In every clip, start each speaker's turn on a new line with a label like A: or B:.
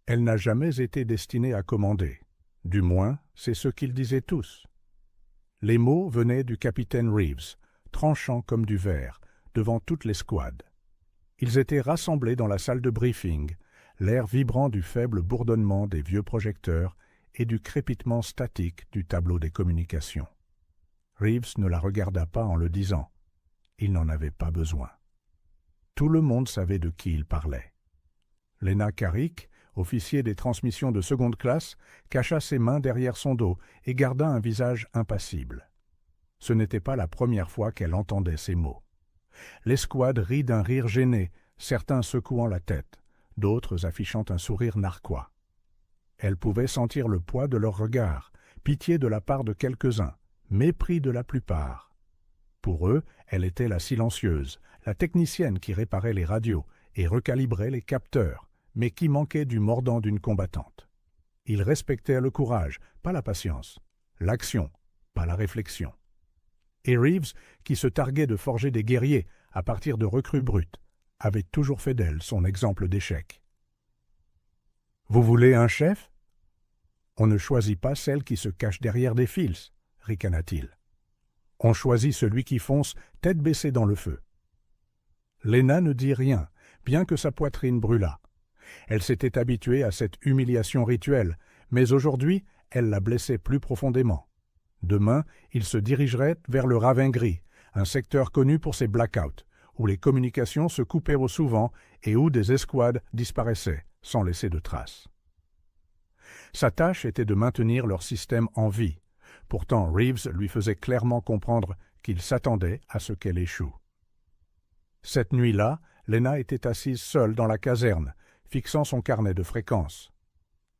A: Elle n'a jamais été destinée à commander. Du moins, c'est ce qu'ils disaient tous. Les mots venaient du capitaine Reeves, tranchants comme du verre, devant toute l'escouade. Ils étaient rassemblés dans la salle de briefing, l'air vibrant du faible bourdonnement des vieux projecteurs et du crépitement statique du tableau des communications. Reeves ne la regarda pas en le disant. Il n'en avait pas besoin. Tout le monde savait de qui il parlait. Lena Carrick, officier des transmissions de seconde classe, cacha ses mains derrière son dos et garda un visage impassible. Ce n'était pas la première fois qu'elle entendait ces mots. L'escouade rit d'un rire gêné, certains secouant la tête, d'autres affichant un sourire narquois. Elle pouvait sentir le poids de leurs regards, pitié de la part de quelques-uns, mépris de la plupart. Pour eux, elle était la silencieuse, la technicienne qui réparait les radios et recalibrait les capteurs, mais qui manquait du mordant d'une combattante. Ils respectaient le courage, pas la patience, l'action, pas la réflexion. Et Reeves, qui se targuait de forger des guerriers à partir de recrues brutes, avait toujours fait d'elle son exemple d'échec. « Vous voulez un chef ?»« On ne choisit pas celle qui se cache derrière des fils, » ricana-t-il. « On choisit celui qui fonce tête baissée dans le feu. » Lena ne dit rien, bien que sa poitrine brûlât. Elle s'était habituée à cette humiliation rituelle, mais aujourd'hui, elle la blessait plus profondément. Demain, il se dirigerait vers le Ravin Gris, un secteur connu pour ses blackouts, où les communications se coupaient au souvent et où des escouades disparaissaient, sans laisser de traces. Sa tâche était de maintenir leur système en vie. Pourtant, Reeves lui faisait clairement comprendre qu'il s'attendait à ce qu'elle échoue. Cette nuit-là, Lena était assise seule dans la caserne, fixant son carnet de fréquences.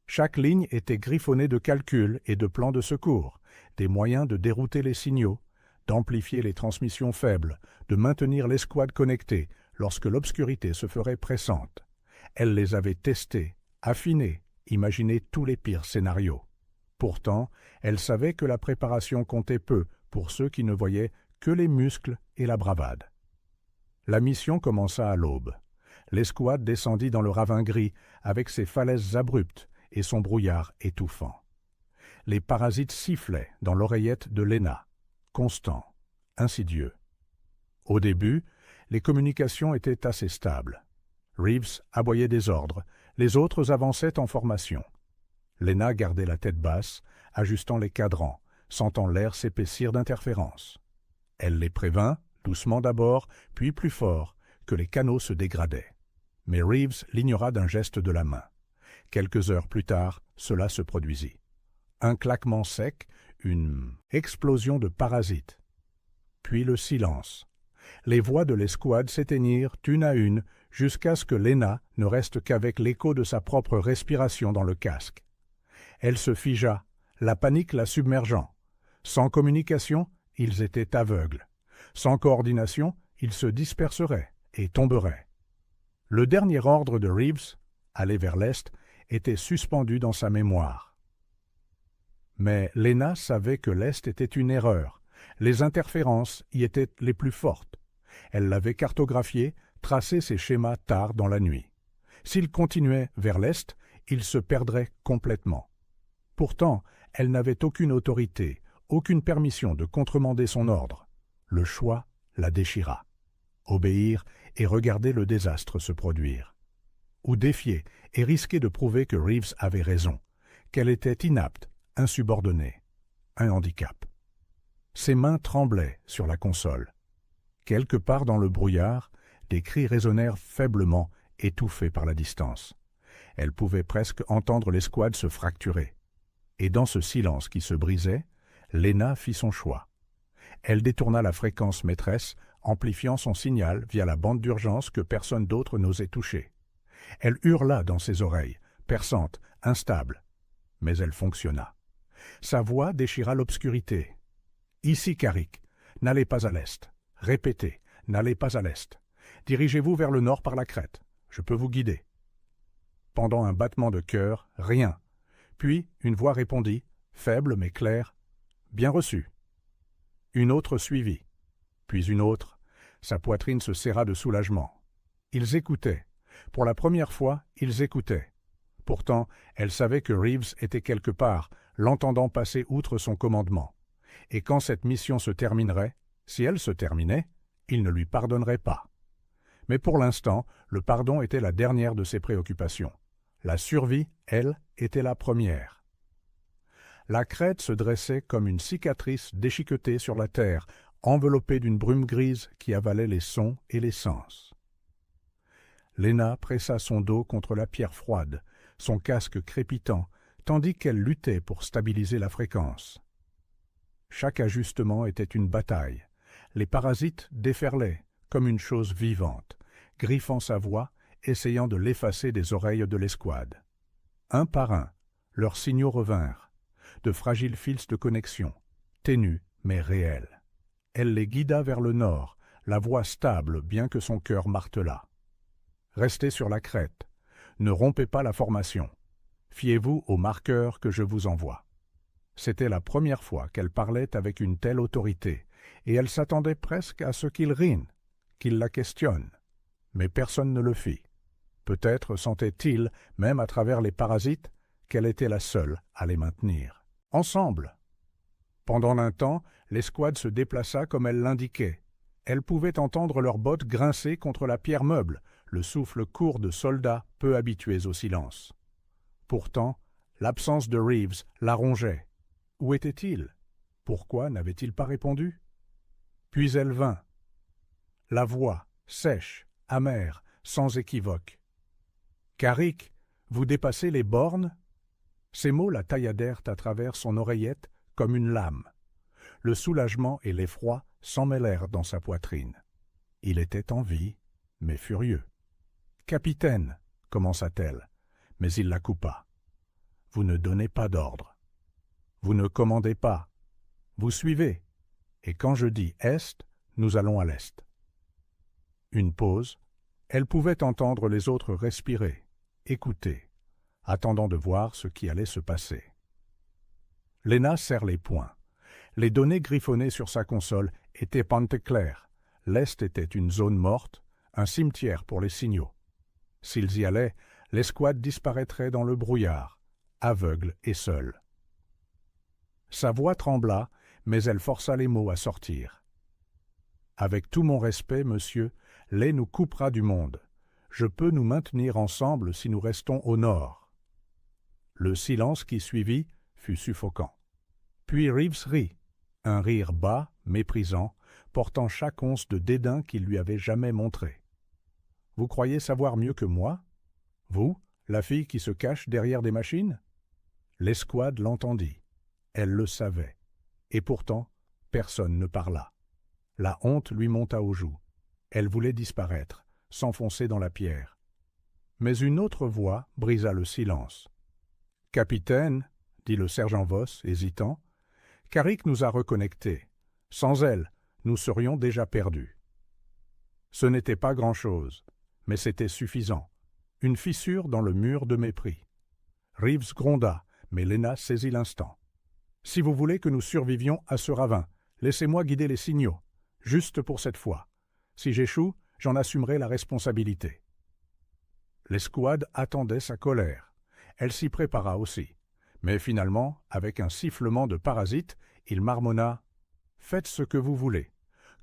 A: Chaque ligne était griffonnée de calculs et de plans de secours, des moyens de dérouter les signaux, d'amplifier les transmissions faibles, de maintenir l'escouade connectée lorsque l'obscurité se ferait pressante. Elle les avait testés, affinés, imaginé tous les pires scénarios. Pourtant, elle savait que la préparation comptait peu pour ceux qui ne voyaient que les muscles et la bravade. La mission commença à l'aube. L'escouade descendit dans le ravin gris avec ses falaises abruptes et son brouillard étouffant. Les parasites sifflaient dans l'oreillette de Lena, constants, insidieux. Au début, les communications étaient assez stables. Reeves aboyait des ordres, les autres avançaient en formation. Lena gardait la tête basse, ajustant les cadrans, sentant l'air s'épaissir d'interférences. Elle les prévint, doucement d'abord, puis plus fort, que les canaux se dégradaient. Mais Reeves l'ignora d'un geste de la main. Quelques heures plus tard, cela se produisit. Un claquement sec, une explosion de parasites. Puis le silence. Les voix de l'escouade s'éteignirent une à une jusqu'à ce que Lena ne reste qu'avec l'écho de sa propre respiration dans le casque. Elle se figea, la panique la submergeant. Sans communication, ils étaient aveugles. Sans coordination, ils se disperseraient et tomberaient. Le dernier ordre de Reeves, aller vers l'est, était suspendu dans sa mémoire. Mais Lena savait que l'est était une erreur. Les interférences y étaient les plus fortes. Elle l'avait cartographié, tracé ses schémas tard dans la nuit. S'il continuait vers l'est, il se perdrait complètement. Pourtant, elle n'avait aucune autorité, aucune permission de contremander son ordre. Le choix la déchira. Obéir et regarder le désastre se produire. Ou défier et risquer de prouver que Reeves avait raison, qu'elle était inapte, insubordonnée, un handicap. Ses mains tremblaient sur la console. Quelque part dans le brouillard, des cris résonnèrent faiblement, étouffés par la distance. Elle pouvait presque entendre l'escouade se fracturer. Et dans ce silence qui se brisait, Lena fit son choix. Elle détourna la fréquence maîtresse, amplifiant son signal via la bande d'urgence que personne d'autre n'osait toucher. Elle hurla dans ses oreilles, perçante, instable. Mais elle fonctionna. Sa voix déchira l'obscurité. « Ici, Carrick. N'allez pas à l'est. Répétez, n'allez pas à l'est. Dirigez-vous vers le nord par la crête. Je peux vous guider. » Pendant un battement de cœur, rien. Puis une voix répondit, faible mais claire, « Bien reçu. » Une autre suivit. Puis une autre. Sa poitrine se serra de soulagement. Ils écoutaient. Pour la première fois, ils écoutaient. Pourtant, elle savait que Reeves était quelque part, l'entendant passer outre son commandement. Et quand cette mission se terminerait, si elle se terminait, il ne lui pardonnerait pas. Mais pour l'instant, le pardon était la dernière de ses préoccupations. La survie, elle, était la première. La crête se dressait comme une cicatrice déchiquetée sur la terre, enveloppée d'une brume grise qui avalait les sons et les sens. Lena pressa son dos contre la pierre froide, son casque crépitant, tandis qu'elle luttait pour stabiliser la fréquence. Chaque ajustement était une bataille. Les parasites déferlaient, comme une chose vivante, griffant sa voix, essayant de l'effacer des oreilles de l'escouade. Un par un, leurs signaux revinrent, de fragiles fils de connexion, ténus mais réels. Elle les guida vers le nord, la voix stable bien que son cœur martelât. Restez sur la crête, ne rompez pas la formation. Fiez-vous aux marqueurs que je vous envoie. C'était la première fois qu'elle parlait avec une telle autorité, et elle s'attendait presque à ce qu'il rine, qu'il la questionne. Mais personne ne le fit. Peut-être sentait-il, même à travers les parasites, qu'elle était la seule à les maintenir. Ensemble. Pendant un temps, l'escouade se déplaça comme elle l'indiquait. Elle pouvait entendre leurs bottes grincer contre la pierre meuble, le souffle court de soldats peu habitués au silence. Pourtant, l'absence de Reeves la rongeait. Où était-il? Pourquoi n'avait-il pas répondu? Puis elle vint. La voix, sèche, amère, sans équivoque. « Carrick, vous dépassez les bornes ?» Ces mots la tailladèrent à travers son oreillette comme une lame. Le soulagement et l'effroi s'emmêlèrent dans sa poitrine. Il était en vie, mais furieux. « Capitaine, commença-t-elle, mais il la coupa. Vous ne donnez pas d'ordre. Vous ne commandez pas. Vous suivez. Et quand je dis Est, nous allons à l'Est. » Une pause. Elle pouvait entendre les autres respirer, écouter, attendant de voir ce qui allait se passer. Lena serre les poings. Les données griffonnées sur sa console étaient pente claire. L'Est était une zone morte, un cimetière pour les signaux. S'ils y allaient, l'escouade disparaîtrait dans le brouillard, aveugle et seule. Sa voix trembla, mais elle força les mots à sortir. « Avec tout mon respect, monsieur, Ley nous coupera du monde. Je peux nous maintenir ensemble si nous restons au nord. » Le silence qui suivit fut suffocant. Puis Reeves rit, un rire bas, méprisant, portant chaque once de dédain qu'il lui avait jamais montré. « Vous croyez savoir mieux que moi? Vous, la fille qui se cache derrière des machines ?» L'escouade l'entendit. Elle le savait. Et pourtant, personne ne parla. La honte lui monta aux joues. Elle voulait disparaître, s'enfoncer dans la pierre. Mais une autre voix brisa le silence. « Capitaine, » dit le sergent Voss, hésitant, « Carrick nous a reconnectés. Sans elle, nous serions déjà perdus. » Ce n'était pas grand-chose, mais c'était suffisant. Une fissure dans le mur de mépris. Reeves gronda, mais Lena saisit l'instant. « Si vous voulez que nous survivions à ce ravin, laissez-moi guider les signaux, juste pour cette fois. Si j'échoue, j'en assumerai la responsabilité. » L'escouade attendait sa colère. Elle s'y prépara aussi. Mais finalement, avec un sifflement de parasite, il marmonna « Faites ce que vous voulez.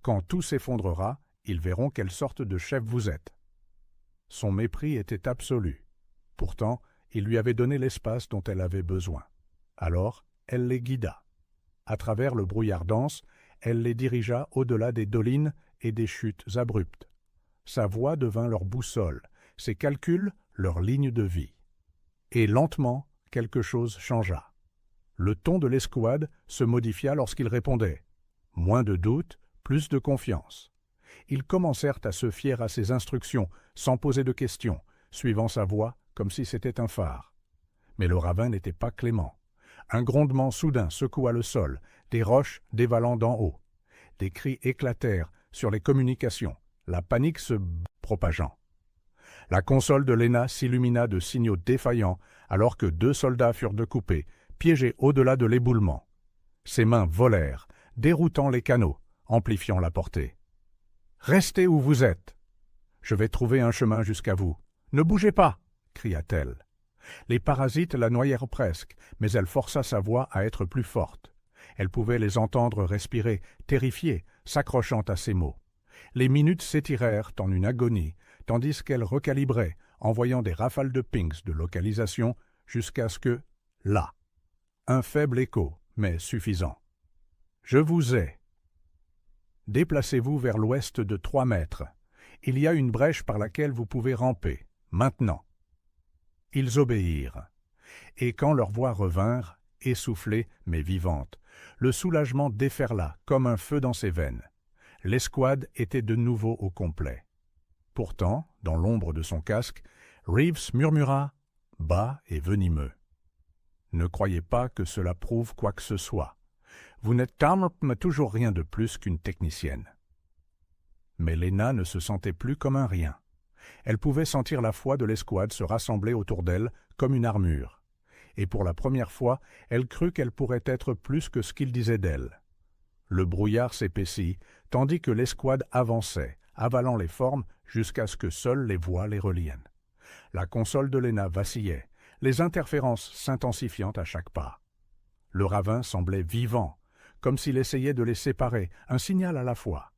A: Quand tout s'effondrera, ils verront quelle sorte de chef vous êtes. » Son mépris était absolu. Pourtant, il lui avait donné l'espace dont elle avait besoin. Alors, elle les guida. À travers le brouillard dense, elle les dirigea au-delà des dolines et des chutes abruptes. Sa voix devint leur boussole, ses calculs leur ligne de vie. Et lentement, quelque chose changea. Le ton de l'escouade se modifia lorsqu'il répondait. Moins de doute, plus de confiance. Ils commencèrent à se fier à ses instructions, sans poser de questions, suivant sa voix comme si c'était un phare. Mais le ravin n'était pas clément. Un grondement soudain secoua le sol, des roches dévalant d'en haut. Des cris éclatèrent sur les communications, la panique se propageant. La console de Lena s'illumina de signaux défaillants alors que 2 soldats furent découpés, piégés au-delà de l'éboulement. Ses mains volèrent, déroutant les canaux, amplifiant la portée. « Restez où vous êtes. Je vais trouver un chemin jusqu'à vous. Ne bougez pas !» cria-t-elle. Les parasites la noyèrent presque, mais elle força sa voix à être plus forte. Elle pouvait les entendre respirer, terrifiée, s'accrochant à ses mots. Les minutes s'étirèrent en une agonie, tandis qu'elle recalibrait, envoyant des rafales de pings de localisation, jusqu'à ce que, là, un faible écho, mais suffisant. « Je vous ai. Déplacez-vous vers l'ouest de 3 mètres. Il y a une brèche par laquelle vous pouvez ramper. Maintenant. » Ils obéirent. Et quand leurs voix revinrent, essoufflées mais vivantes, le soulagement déferla comme un feu dans ses veines. L'escouade était de nouveau au complet. Pourtant, dans l'ombre de son casque, Reeves murmura, bas et venimeux. « Ne croyez pas que cela prouve quoi que ce soit. Vous n'êtes toujours rien de plus qu'une technicienne. » Mais Lena ne se sentait plus comme un rien. Elle pouvait sentir la foi de l'escouade se rassembler autour d'elle comme une armure. Et pour la première fois, elle crut qu'elle pourrait être plus que ce qu'ils disaient d'elle. Le brouillard s'épaissit, tandis que l'escouade avançait, avalant les formes jusqu'à ce que seules les voix les reliennent. La console de Lena vacillait, les interférences s'intensifiant à chaque pas. Le ravin semblait vivant, comme s'il essayait de les séparer, un signal à la fois.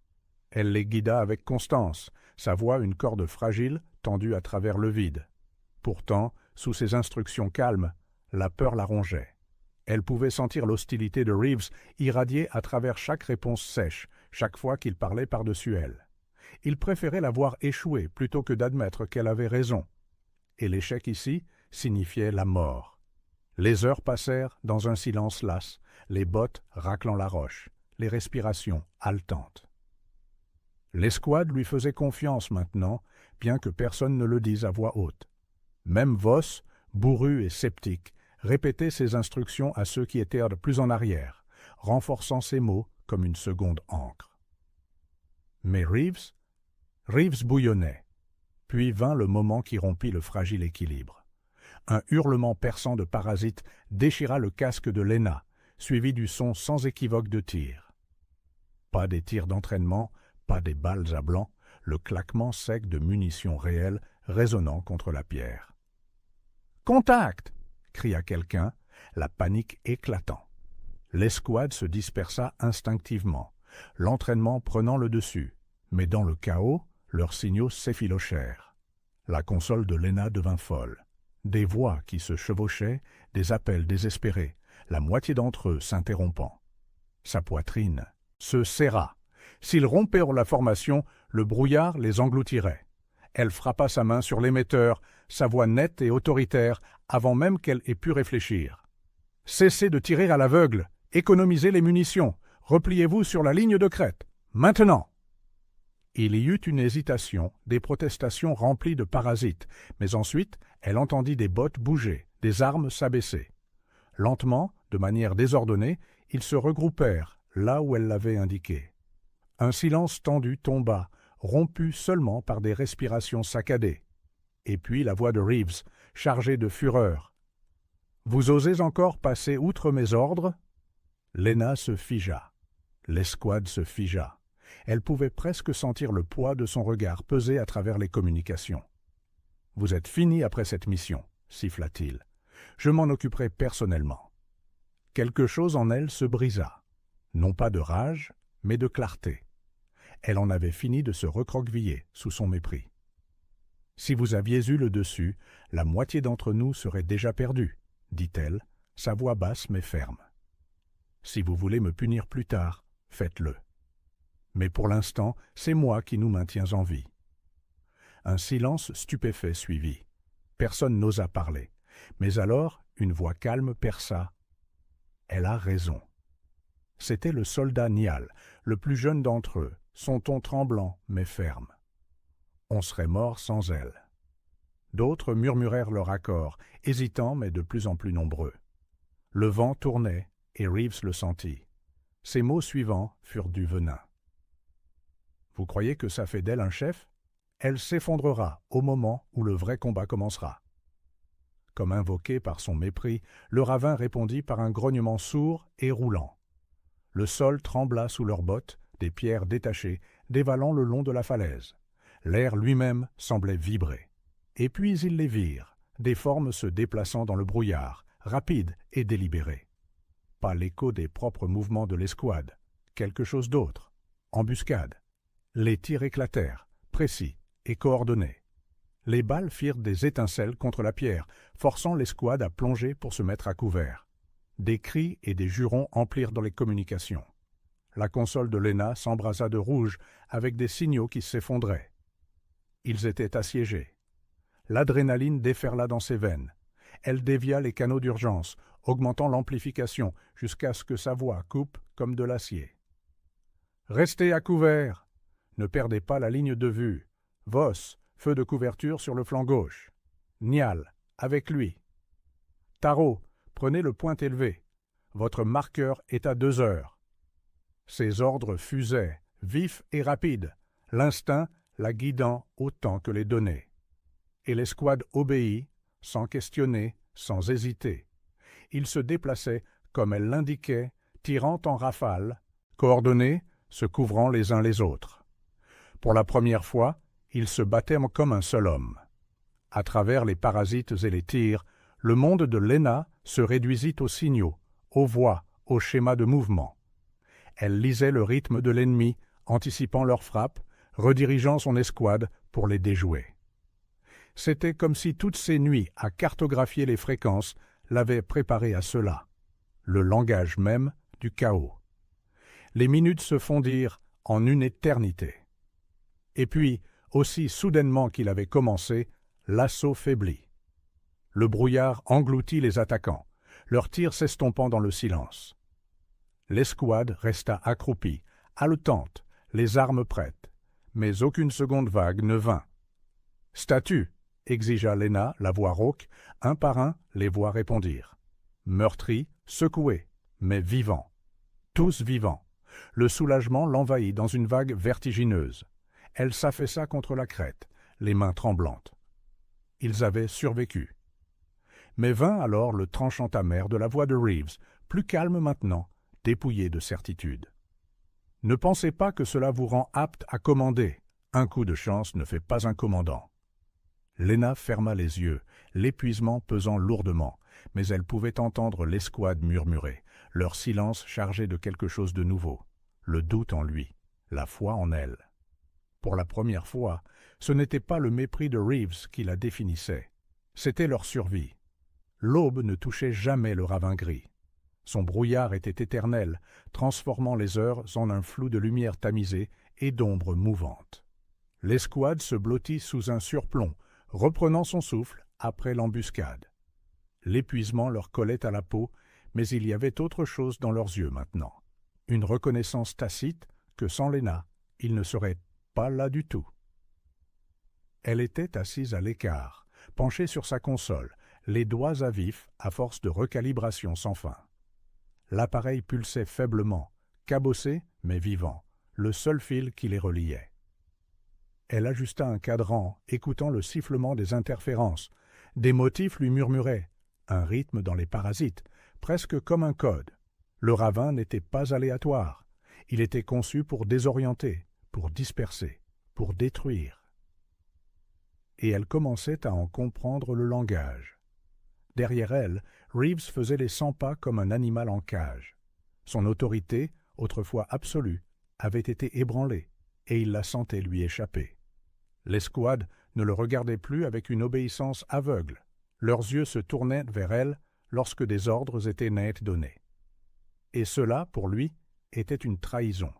A: Elle les guida avec constance, sa voix une corde fragile tendue à travers le vide. Pourtant, sous ses instructions calmes, la peur la rongeait. Elle pouvait sentir l'hostilité de Reeves irradier à travers chaque réponse sèche, chaque fois qu'il parlait par-dessus elle. Il préférait la voir échouer plutôt que d'admettre qu'elle avait raison. Et l'échec ici signifiait la mort. Les heures passèrent dans un silence las, les bottes raclant la roche, les respirations haletantes. L'escouade lui faisait confiance maintenant, bien que personne ne le dise à voix haute. Même Voss, bourru et sceptique, répétait ses instructions à ceux qui étaient de plus en arrière, renforçant ses mots comme une seconde encre. Mais Reeves bouillonnait. Puis vint le moment qui rompit le fragile équilibre. Un hurlement perçant de parasites déchira le casque de Lena, suivi du son sans équivoque de tirs. Pas des tirs d'entraînement, pas des balles à blanc, le claquement sec de munitions réelles résonnant contre la pierre. « Contact !» cria quelqu'un, la panique éclatant. L'escouade se dispersa instinctivement, l'entraînement prenant le dessus, mais dans le chaos, leurs signaux s'effilochèrent. La console de Lena devint folle. Des voix qui se chevauchaient, des appels désespérés, la moitié d'entre eux s'interrompant. Sa poitrine se serra. S'ils rompaient la formation, le brouillard les engloutirait. Elle frappa sa main sur l'émetteur, sa voix nette et autoritaire, avant même qu'elle ait pu réfléchir. « Cessez de tirer à l'aveugle, économisez les munitions, repliez-vous sur la ligne de crête, maintenant !» Il y eut une hésitation, des protestations remplies de parasites, mais ensuite elle entendit des bottes bouger, des armes s'abaisser. Lentement, de manière désordonnée, ils se regroupèrent là où elle l'avait indiqué. Un silence tendu tomba, rompu seulement par des respirations saccadées. Et puis la voix de Reeves, chargée de fureur. « Vous osez encore passer outre mes ordres ?» Lena se figea. L'escouade se figea. Elle pouvait presque sentir le poids de son regard peser à travers les communications. « Vous êtes fini après cette mission, » siffla-t-il. « Je m'en occuperai personnellement. » Quelque chose en elle se brisa. Non pas de rage, mais de clarté. Elle en avait fini de se recroqueviller sous son mépris. « Si vous aviez eu le dessus, la moitié d'entre nous serait déjà perdue, » dit-elle, sa voix basse mais ferme. « Si vous voulez me punir plus tard, faites-le. Mais pour l'instant, c'est moi qui nous maintiens en vie. » Un silence stupéfait suivit. Personne n'osa parler. Mais alors, une voix calme perça. « Elle a raison. » C'était le soldat Nial, le plus jeune d'entre eux, son ton tremblant mais ferme. On serait mort sans elle. D'autres murmurèrent leur accord, hésitants mais de plus en plus nombreux. Le vent tournait, et Reeves le sentit. Ses mots suivants furent du venin. « Vous croyez que ça fait d'elle un chef ? Elle s'effondrera au moment où le vrai combat commencera. » Comme invoqué par son mépris, le ravin répondit par un grognement sourd et roulant. Le sol trembla sous leurs bottes, des pierres détachées, dévalant le long de la falaise. L'air lui-même semblait vibrer. Et puis ils les virent, des formes se déplaçant dans le brouillard, rapides et délibérées. Pas l'écho des propres mouvements de l'escouade, quelque chose d'autre. Embuscade. Les tirs éclatèrent, précis et coordonnés. Les balles firent des étincelles contre la pierre, forçant l'escouade à plonger pour se mettre à couvert. Des cris et des jurons emplirent dans les communications. La console de Lena s'embrasa de rouge avec des signaux qui s'effondraient. Ils étaient assiégés. L'adrénaline déferla dans ses veines. Elle dévia les canaux d'urgence, augmentant l'amplification jusqu'à ce que sa voix coupe comme de l'acier. « Restez à couvert! Ne perdez pas la ligne de vue. Voss, feu de couverture sur le flanc gauche. Nial, avec lui. Tarot, prenez le point élevé. Votre marqueur est à 2 heures. » Ses ordres fusaient, vifs et rapides, l'instinct la guidant autant que les données. Et l'escouade obéit, sans questionner, sans hésiter. Ils se déplaçaient comme elle l'indiquait, tirant en rafale, coordonnés, se couvrant les uns les autres. Pour la première fois, ils se battaient comme un seul homme. À travers les parasites et les tirs, le monde de Lena se réduisit aux signaux, aux voix, aux schémas de mouvement. Elle lisait le rythme de l'ennemi, anticipant leurs frappes, redirigeant son escouade pour les déjouer. C'était comme si toutes ces nuits à cartographier les fréquences l'avaient préparée à cela, le langage même du chaos. Les minutes se fondirent en une éternité. Et puis, aussi soudainement qu'il avait commencé, l'assaut faiblit. Le brouillard engloutit les attaquants, leurs tirs s'estompant dans le silence. L'escouade resta accroupie, haletante, les armes prêtes, mais aucune seconde vague ne vint. « Statue !» exigea Lena, la voix rauque. Un par un, les voix répondirent. Meurtris, secoués, mais vivants. Tous vivants. Le soulagement l'envahit dans une vague vertigineuse. Elle s'affaissa contre la crête, les mains tremblantes. Ils avaient survécu. Mais vint alors le tranchant amer de la voix de Reeves, plus calme maintenant, dépouillé de certitude. Ne pensez pas que cela vous rend apte à commander. Un coup de chance ne fait pas un commandant. Lena ferma les yeux, l'épuisement pesant lourdement, mais elle pouvait entendre l'escouade murmurer, leur silence chargé de quelque chose de nouveau, le doute en lui, la foi en elle. Pour la première fois, ce n'était pas le mépris de Reeves qui la définissait, c'était leur survie. L'aube ne touchait jamais le ravin gris. Son brouillard était éternel, transformant les heures en un flou de lumière tamisée et d'ombres mouvantes. L'escouade se blottit sous un surplomb, reprenant son souffle après l'embuscade. L'épuisement leur collait à la peau, mais il y avait autre chose dans leurs yeux maintenant. Une reconnaissance tacite que sans Lena, ils ne seraient pas là du tout. Elle était assise à l'écart, penchée sur sa console, les doigts à vif à force de recalibration sans fin. L'appareil pulsait faiblement, cabossé mais vivant, le seul fil qui les reliait. Elle ajusta un cadran, écoutant le sifflement des interférences. Des motifs lui murmuraient, un rythme dans les parasites, presque comme un code. Le ravin n'était pas aléatoire. Il était conçu pour désorienter, pour disperser, pour détruire. Et elle commençait à en comprendre le langage. Derrière elle, Reeves faisait les 100 pas comme un animal en cage. Son autorité, autrefois absolue, avait été ébranlée, et il la sentait lui échapper. L'escouade ne le regardait plus avec une obéissance aveugle. Leurs yeux se tournaient vers elle lorsque des ordres étaient nets donnés. Et cela, pour lui, était une trahison.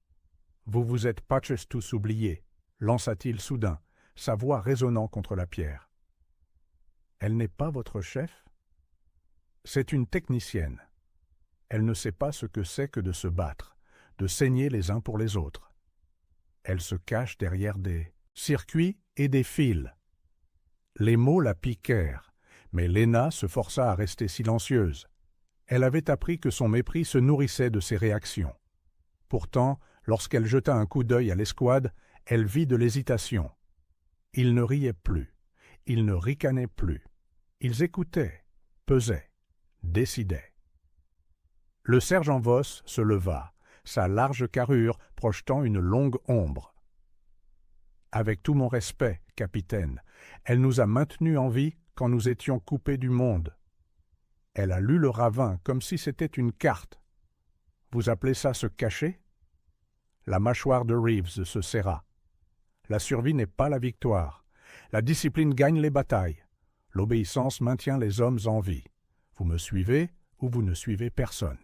A: « Vous vous êtes pas tous oubliés », lança-t-il soudain, sa voix résonnant contre la pierre. « Elle n'est pas votre chef ?»« C'est une technicienne. Elle ne sait pas ce que c'est que de se battre, de saigner les uns pour les autres. Elle se cache derrière des circuits et des fils. » Les mots la piquèrent, mais Lena se força à rester silencieuse. Elle avait appris que son mépris se nourrissait de ses réactions. Pourtant, lorsqu'elle jeta un coup d'œil à l'escouade, elle vit de l'hésitation. Ils ne riaient plus, ils ne ricanaient plus. Ils écoutaient, pesaient, décidaient. Le sergent Voss se leva, sa large carrure projetant une longue ombre. « Avec tout mon respect, capitaine, elle nous a maintenus en vie quand nous étions coupés du monde. Elle a lu le ravin comme si c'était une carte. Vous appelez ça se cacher? La mâchoire de Reeves se serra. La survie n'est pas la victoire. La discipline gagne les batailles. L'obéissance maintient les hommes en vie. Vous me suivez ou vous ne suivez personne.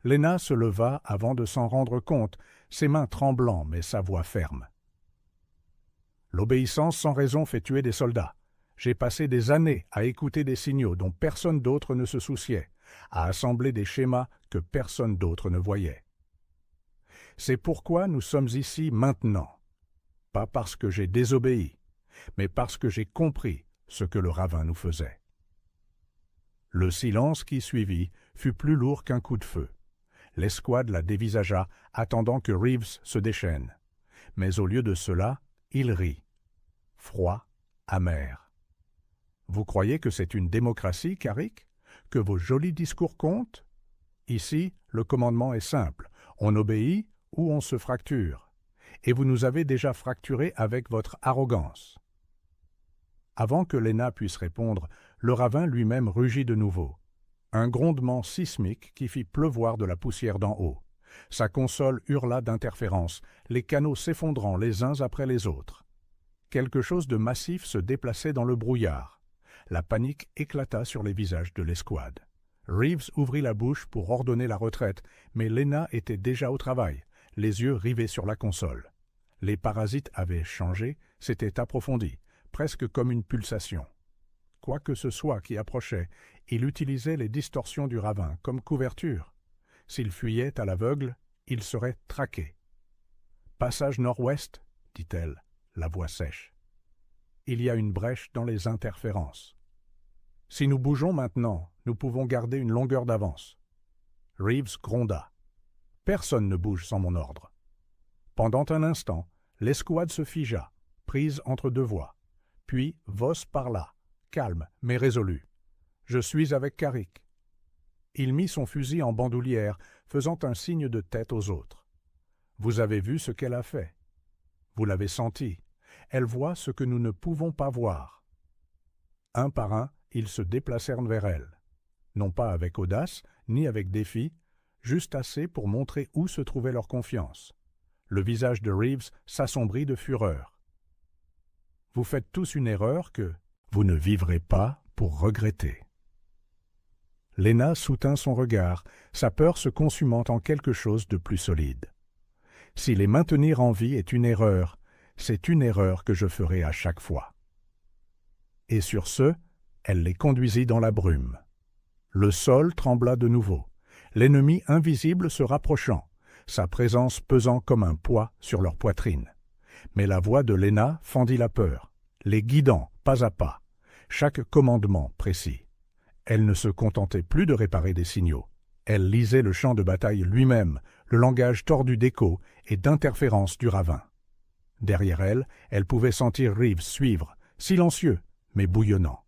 A: Lena se leva avant de s'en rendre compte, ses mains tremblant mais sa voix ferme. L'obéissance sans raison fait tuer des soldats. J'ai passé des années à écouter des signaux dont personne d'autre ne se souciait, à assembler des schémas que personne d'autre ne voyait. C'est pourquoi nous sommes ici maintenant. Pas parce que j'ai désobéi, mais parce que j'ai compris ce que le ravin nous faisait. Le silence qui suivit fut plus lourd qu'un coup de feu. L'escouade la dévisagea, attendant que Reeves se déchaîne. Mais au lieu de cela, il rit. Froid, amer. Vous croyez que c'est une démocratie, Carrick? Que vos jolis discours comptent? Ici, le commandement est simple. On obéit ou on se fracture. Et vous nous avez déjà fracturés avec votre arrogance. Avant que Lena puisse répondre, le ravin lui-même rugit de nouveau. Un grondement sismique qui fit pleuvoir de la poussière d'en haut. Sa console hurla d'interférence, les canaux s'effondrant les uns après les autres. Quelque chose de massif se déplaçait dans le brouillard. La panique éclata sur les visages de l'escouade. Reeves ouvrit la bouche pour ordonner la retraite, mais Lena était déjà au travail, les yeux rivés sur la console. Les parasites avaient changé, s'étaient approfondis, presque comme une pulsation. Quoi que ce soit qui approchait, il utilisait les distorsions du ravin comme couverture. S'il fuyait à l'aveugle, il serait traqué. « Passage nord-ouest » dit-elle, la voix sèche. « Il y a une brèche dans les interférences. Si nous bougeons maintenant, nous pouvons garder une longueur d'avance. » Reeves gronda. « Personne ne bouge sans mon ordre. » Pendant un instant, l'escouade se figea, prise entre deux voies. Puis Voss parla, calme mais résolu. « Je suis avec Carrick. » Il mit son fusil en bandoulière, faisant un signe de tête aux autres. « Vous avez vu ce qu'elle a fait. Vous l'avez senti. Elle voit ce que nous ne pouvons pas voir. » Un par un, ils se déplacèrent vers elle. Non pas avec audace, ni avec défi, juste assez pour montrer où se trouvait leur confiance. Le visage de Reeves s'assombrit de fureur. « Vous faites tous une erreur que vous ne vivrez pas pour regretter. » Lena soutint son regard, sa peur se consumant en quelque chose de plus solide. « Si les maintenir en vie est une erreur, c'est une erreur que je ferai à chaque fois. » Et sur ce, elle les conduisit dans la brume. Le sol trembla de nouveau, l'ennemi invisible se rapprochant, sa présence pesant comme un poids sur leur poitrine. Mais la voix de Lena fendit la peur, les guidant pas à pas, chaque commandement précis. Elle ne se contentait plus de réparer des signaux. Elle lisait le champ de bataille lui-même, le langage tordu d'écho et d'interférence du ravin. Derrière elle, elle pouvait sentir Reeves suivre, silencieux, mais bouillonnant.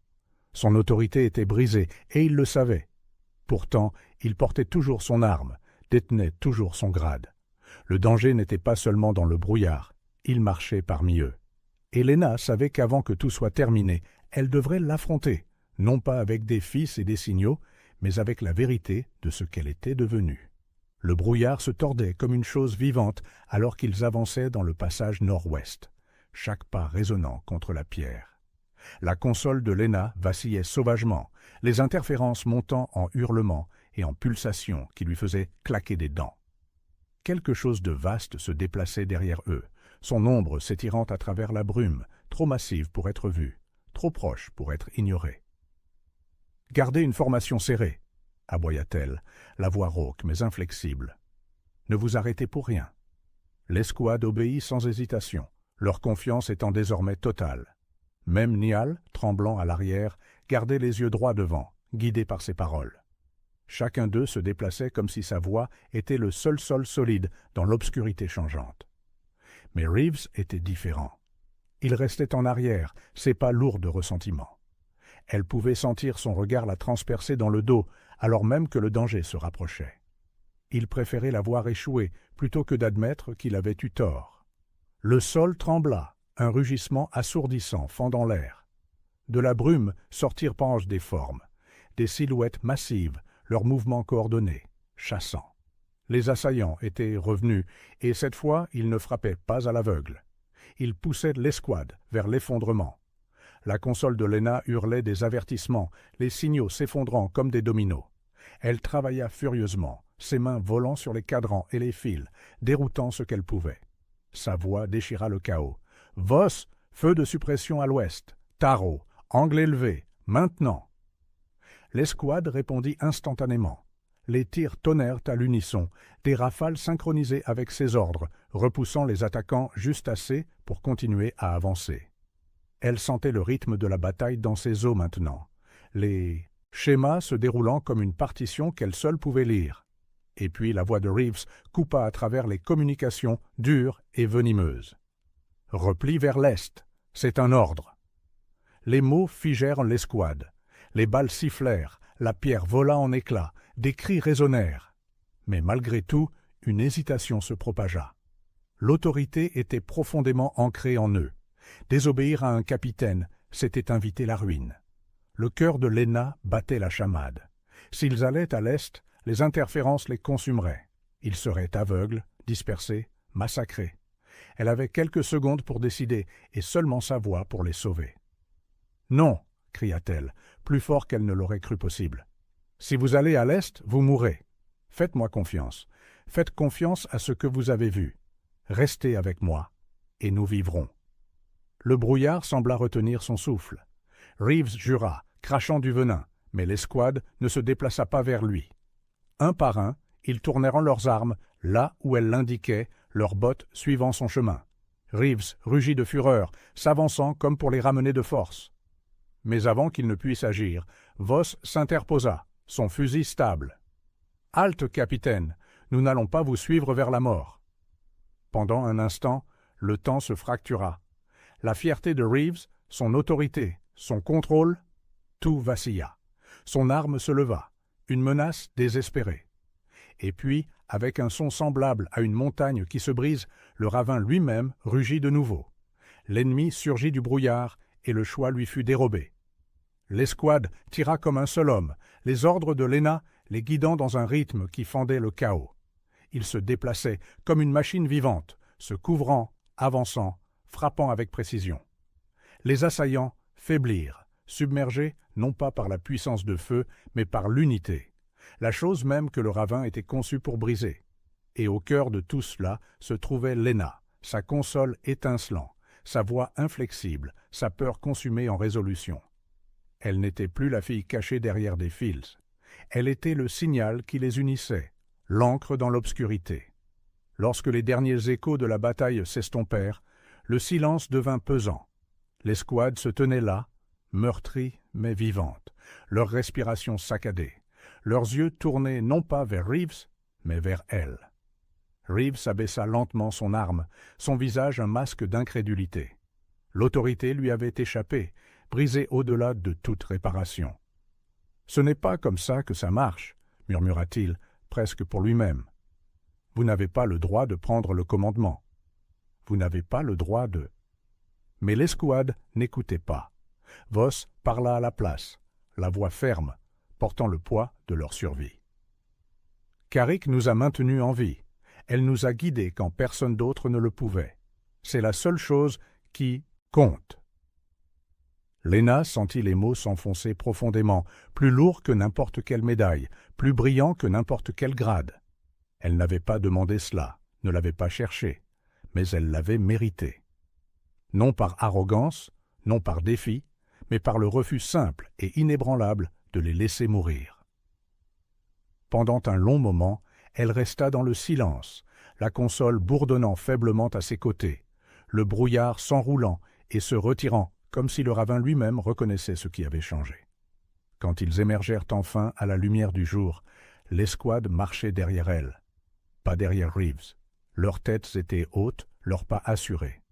A: Son autorité était brisée, et il le savait. Pourtant, il portait toujours son arme, détenait toujours son grade. Le danger n'était pas seulement dans le brouillard, il marchait parmi eux. Et Lena savait qu'avant que tout soit terminé, elle devrait l'affronter, non pas avec des fils et des signaux, mais avec la vérité de ce qu'elle était devenue. Le brouillard se tordait comme une chose vivante alors qu'ils avançaient dans le passage nord-ouest, chaque pas résonnant contre la pierre. La console de Lena vacillait sauvagement, les interférences montant en hurlements et en pulsations qui lui faisaient claquer des dents. Quelque chose de vaste se déplaçait derrière eux, son ombre s'étirant à travers la brume, trop massive pour être vue, trop proche pour être ignorée. « Gardez une formation serrée !» aboya-t-elle, la voix rauque mais inflexible. « Ne vous arrêtez pour rien. » L'escouade obéit sans hésitation, leur confiance étant désormais totale. Même Niall, tremblant à l'arrière, gardait les yeux droits devant, guidé par ses paroles. Chacun d'eux se déplaçait comme si sa voix était le seul sol solide dans l'obscurité changeante. Mais Reeves était différent. Il restait en arrière, ses pas lourds de ressentiment. Elle pouvait sentir son regard la transpercer dans le dos, alors même que le danger se rapprochait. Il préférait la voir échouer plutôt que d'admettre qu'il avait eu tort. Le sol trembla, un rugissement assourdissant fendant l'air. De la brume sortirent penchent des formes, des silhouettes massives, leurs mouvements coordonnés, chassants. Les assaillants étaient revenus, et cette fois ils ne frappaient pas à l'aveugle. Ils poussaient l'escouade vers l'effondrement. La console de Lena hurlait des avertissements, les signaux s'effondrant comme des dominos. Elle travailla furieusement, ses mains volant sur les cadrans et les fils, déroutant ce qu'elle pouvait. Sa voix déchira le chaos. « Voss, feu de suppression à l'ouest. Taro, angle élevé, maintenant !» L'escouade répondit instantanément. Les tirs tonnèrent à l'unisson, des rafales synchronisées avec ses ordres, repoussant les attaquants juste assez pour continuer à avancer. Elle sentait le rythme de la bataille dans ses os maintenant, les schémas se déroulant comme une partition qu'elle seule pouvait lire. Et puis la voix de Reeves coupa à travers les communications dures et venimeuses. « Repli vers l'est, c'est un ordre. » Les mots figèrent l'escouade. Les balles sifflèrent, la pierre vola en éclats, des cris résonnèrent. Mais malgré tout, une hésitation se propagea. L'autorité était profondément ancrée en eux. Désobéir à un capitaine, c'était inviter la ruine. Le cœur de Lena battait la chamade. S'ils allaient à l'est, les interférences les consumeraient. Ils seraient aveugles, dispersés, massacrés. Elle avait quelques secondes pour décider, et seulement sa voix pour les sauver. « Non !» cria-t-elle, plus fort qu'elle ne l'aurait cru possible. « Si vous allez à l'est, vous mourrez. Faites-moi confiance. Faites confiance à ce que vous avez vu. Restez avec moi, et nous vivrons. » Le brouillard sembla retenir son souffle. Reeves jura, crachant du venin, mais l'escouade ne se déplaça pas vers lui. Un par un, ils tournèrent leurs armes là où elle l'indiquait, leurs bottes suivant son chemin. Reeves rugit de fureur, s'avançant comme pour les ramener de force. Mais avant qu'il ne puisse agir, Voss s'interposa, son fusil stable. « Halte, capitaine, nous n'allons pas vous suivre vers la mort. » Pendant un instant, le temps se fractura. La fierté de Reeves, son autorité, son contrôle, tout vacilla. Son arme se leva, une menace désespérée. Et puis, avec un son semblable à une montagne qui se brise, le ravin lui-même rugit de nouveau. L'ennemi surgit du brouillard et le choix lui fut dérobé. L'escouade tira comme un seul homme, les ordres de Lena les guidant dans un rythme qui fendait le chaos. Ils se déplaçaient comme une machine vivante, se couvrant, avançant, frappant avec précision. Les assaillants faiblirent, submergés non pas par la puissance de feu, mais par l'unité, la chose même que le ravin était conçu pour briser. Et au cœur de tout cela se trouvait Lena, sa console étincelant, sa voix inflexible, sa peur consumée en résolution. Elle n'était plus la fille cachée derrière des fils. Elle était le signal qui les unissait, l'encre dans l'obscurité. Lorsque les derniers échos de la bataille s'estompèrent, le silence devint pesant. L'escouade se tenait là, meurtrie mais vivante, leur respiration saccadée, leurs yeux tournés non pas vers Reeves, mais vers elle. Reeves abaissa lentement son arme, son visage un masque d'incrédulité. L'autorité lui avait échappé, brisée au-delà de toute réparation. « Ce n'est pas comme ça que ça marche, » murmura-t-il, presque pour lui-même. « Vous n'avez pas le droit de prendre le commandement. Vous n'avez pas le droit de... » Mais l'escouade n'écoutait pas. Voss parla à la place, la voix ferme, portant le poids de leur survie. « Carrick nous a maintenus en vie. Elle nous a guidés quand personne d'autre ne le pouvait. C'est la seule chose qui compte. » Lena sentit les mots s'enfoncer profondément, plus lourds que n'importe quelle médaille, plus brillants que n'importe quel grade. Elle n'avait pas demandé cela, ne l'avait pas cherché, mais elle l'avait mérité. Non par arrogance, non par défi, mais par le refus simple et inébranlable de les laisser mourir. Pendant un long moment, elle resta dans le silence, la console bourdonnant faiblement à ses côtés, le brouillard s'enroulant et se retirant comme si le ravin lui-même reconnaissait ce qui avait changé. Quand ils émergèrent enfin à la lumière du jour, l'escouade marchait derrière elle, pas derrière Reeves. Leurs têtes étaient hautes, leurs pas assurés.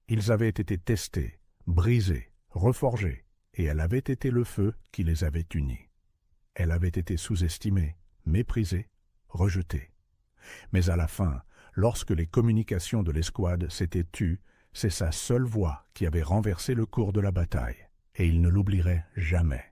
A: Ils avaient été testés, brisés, reforgés, et elle avait été le feu qui les avait unis. Elle avait été sous-estimée, méprisée, rejetée. Mais à la fin, lorsque les communications de l'escouade s'étaient tues, c'est sa seule voix qui avait renversé le cours de la bataille. et il ne l'oublierait jamais.